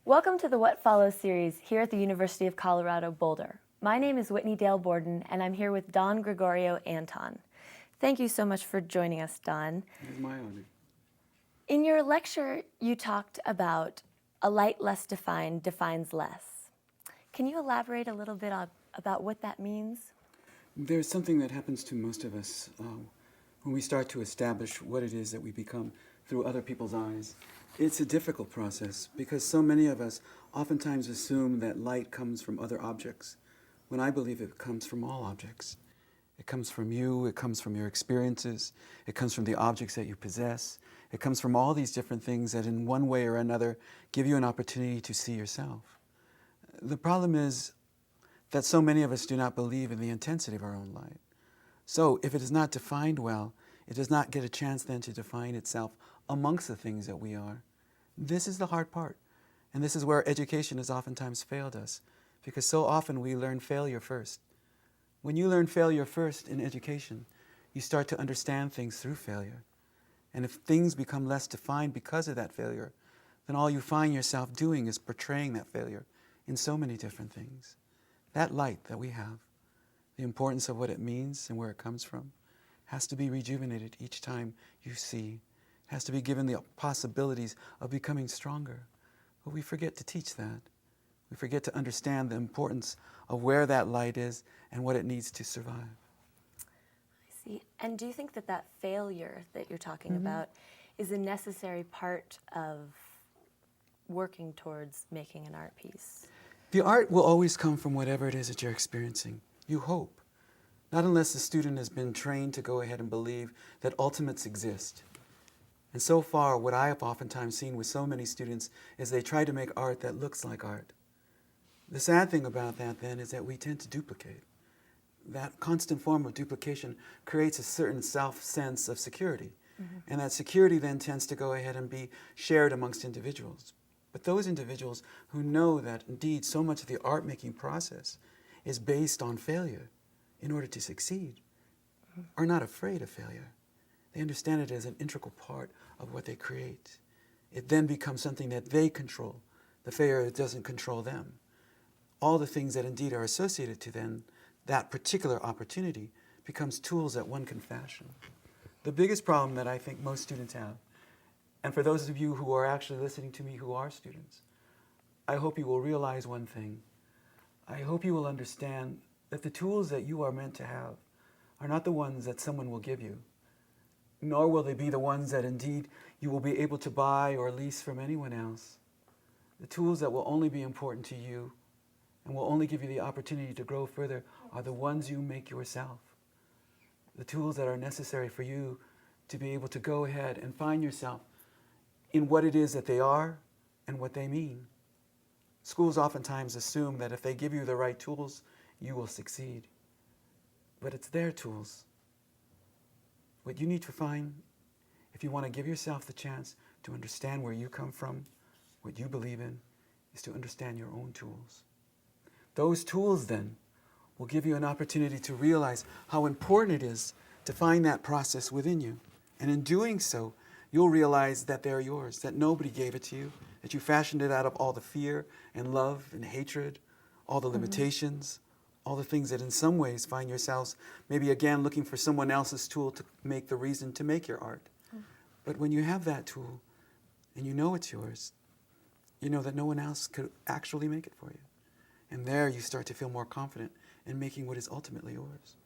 Welcome to the What Follows series here at the University of Colorado Boulder. My name is Whitney Dale Borden, and I'm here with Don Gregorio Anton. Thank you so much for joining us, Don. It's my honor. In your lecture, you talked about a light less defined defines less. Can you elaborate a little bit about what that means? There's something that happens to most of us when we start to establish what it is that we become through other people's eyes. It's a difficult process because so many of us oftentimes assume that light comes from other objects, when I believe it comes from all objects. It comes from you, it comes from your experiences, it comes from the objects that you possess, it comes from all these different things that in one way or another give you an opportunity to see yourself. The problem is that so many of us do not believe in the intensity of our own light. So if it is not defined well, it does not get a chance then to define itself amongst the things that we are. This is the hard part. And this is where education has oftentimes failed us, because so often we learn failure first. When you learn failure first in education, you start to understand things through failure. And if things become less defined because of that failure, then all you find yourself doing is portraying that failure in so many different things. That light that we have, the importance of what it means and where it comes from, has to be rejuvenated each time you see, has to be given the possibilities of becoming stronger. But we forget to teach that. We forget to understand the importance of where that light is and what it needs to survive. I see. And do you think that failure that you're talking about is a necessary part of working towards making an art piece? The art will always come from whatever it is that you're experiencing. You hope. Not unless the student has been trained to go ahead and believe that ultimates exist. And so far, what I have oftentimes seen with so many students is they try to make art that looks like art. The sad thing about that then is that we tend to duplicate. That constant form of duplication creates a certain self-sense of security. And that security then tends to go ahead and be shared amongst individuals. But those individuals who know that indeed so much of the art-making process is based on failure in order to succeed are not afraid of failure. They understand it as an integral part of what they create. It then becomes something that they control. The failure doesn't control them. All the things that indeed are associated to then that particular opportunity becomes tools that one can fashion. The biggest problem that I think most students have, and for those of you who are actually listening to me who are students, I hope you will realize one thing. I hope you will understand that the tools that you are meant to have are not the ones that someone will give you, nor will they be the ones that indeed you will be able to buy or lease from anyone else. The tools that will only be important to you and will only give you the opportunity to grow further are the ones you make yourself. The tools that are necessary for you to be able to go ahead and find yourself in what it is that they are and what they mean. Schools oftentimes assume that if they give you the right tools, you will succeed. But it's their tools. What you need to find, if you want to give yourself the chance to understand where you come from, what you believe in, is to understand your own tools. Those tools then will give you an opportunity to realize how important it is to find that process within you. And in doing so, you'll realize that they're yours, that nobody gave it to you, that you fashioned it out of all the fear and love and hatred, all the limitations, all the things that in some ways find yourselves maybe again looking for someone else's tool to make the reason to make your art. But when you have that tool and you know it's yours, you know that no one else could actually make it for you. And there you start to feel more confident in making what is ultimately yours.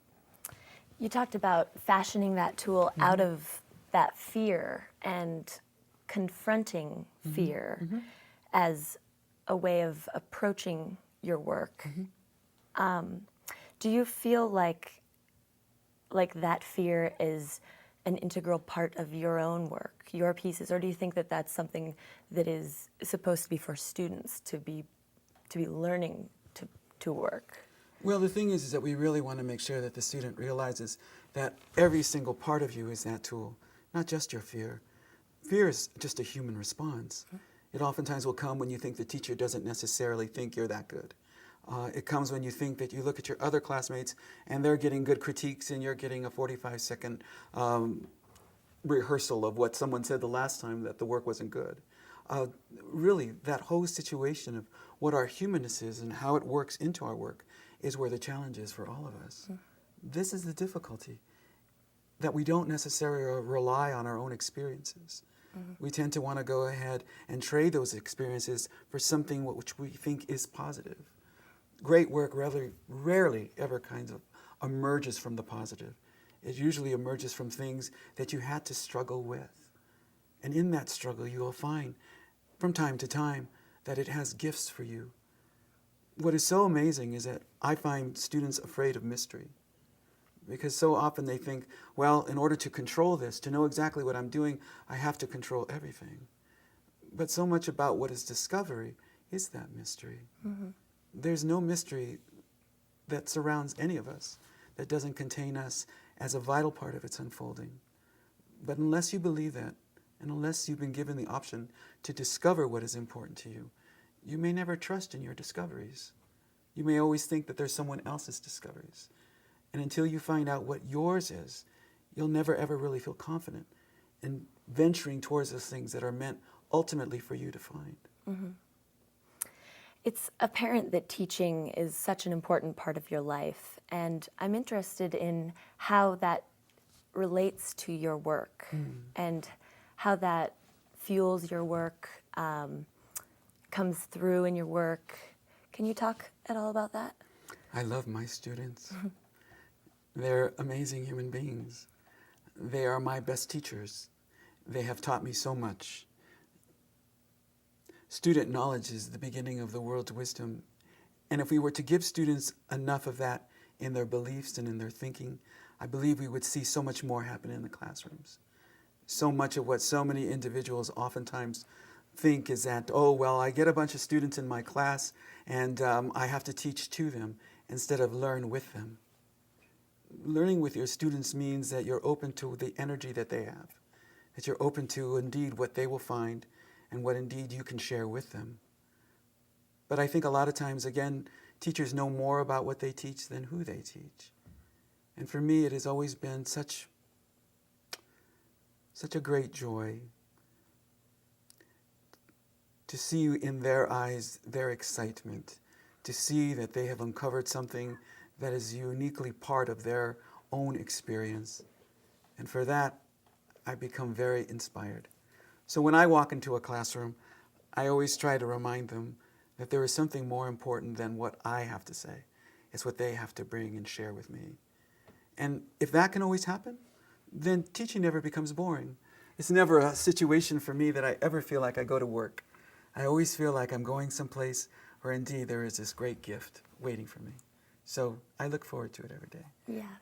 You talked about fashioning that tool out of that fear and confronting fear as a way of approaching your work. Do you feel like that fear is an integral part of your own work, your pieces, or do you think that that's something that is supposed to be for students to be learning to work? Well, the thing is that we really want to make sure that the student realizes that every single part of you is that tool, not just your fear. Fear is just a human response. It oftentimes will come when you think the teacher doesn't necessarily think you're that good. It comes when you think that you look at your other classmates and they're getting good critiques and you're getting a 45-second rehearsal of what someone said the last time that the work wasn't good. really that whole situation of what our humanness is and how it works into our work is where the challenge is for all of us. This is the difficulty, that we don't necessarily rely on our own experiences. We tend to want to go ahead and trade those experiences for something which we think is positive. Great work rarely ever kind of emerges from the positive. It usually emerges from things that you had to struggle with. And in that struggle, you will find from time to time that it has gifts for you. What is so amazing is that I find students afraid of mystery, because so often they think, well, in order to control this, to know exactly what I'm doing, I have to control everything. But so much about what is discovery is that mystery. There's no mystery that surrounds any of us that doesn't contain us as a vital part of its unfolding. But unless you believe that, and unless you've been given the option to discover what is important to you, you may never trust in your discoveries. You may always think that there's someone else's discoveries. And until you find out what yours is, you'll never ever really feel confident in venturing towards those things that are meant ultimately for you to find. It's apparent that teaching is such an important part of your life, and I'm interested in how that relates to your work and how that fuels your work, comes through in your work. Can you talk at all about that? I love my students. They're amazing human beings. They are my best teachers. They have taught me so much. Student knowledge is the beginning of the world's wisdom. And if we were to give students enough of that in their beliefs and in their thinking, I believe we would see so much more happen in the classrooms. So much of what so many individuals oftentimes think is that, oh, well, I get a bunch of students in my class and I have to teach to them instead of learn with them. Learning with your students means that you're open to the energy that they have, that you're open to indeed what they will find and what indeed you can share with them. But I think a lot of times, again, teachers know more about what they teach than who they teach. And for me, it has always been such a great joy to see in their eyes their excitement, to see that they have uncovered something that is uniquely part of their own experience. And for that, I become very inspired. So when I walk into a classroom, I always try to remind them that there is something more important than what I have to say. It's what they have to bring and share with me. And if that can always happen, then teaching never becomes boring. It's never a situation for me that I ever feel like I go to work. I always feel like I'm going someplace where indeed there is this great gift waiting for me. So I look forward to it every day. Yes.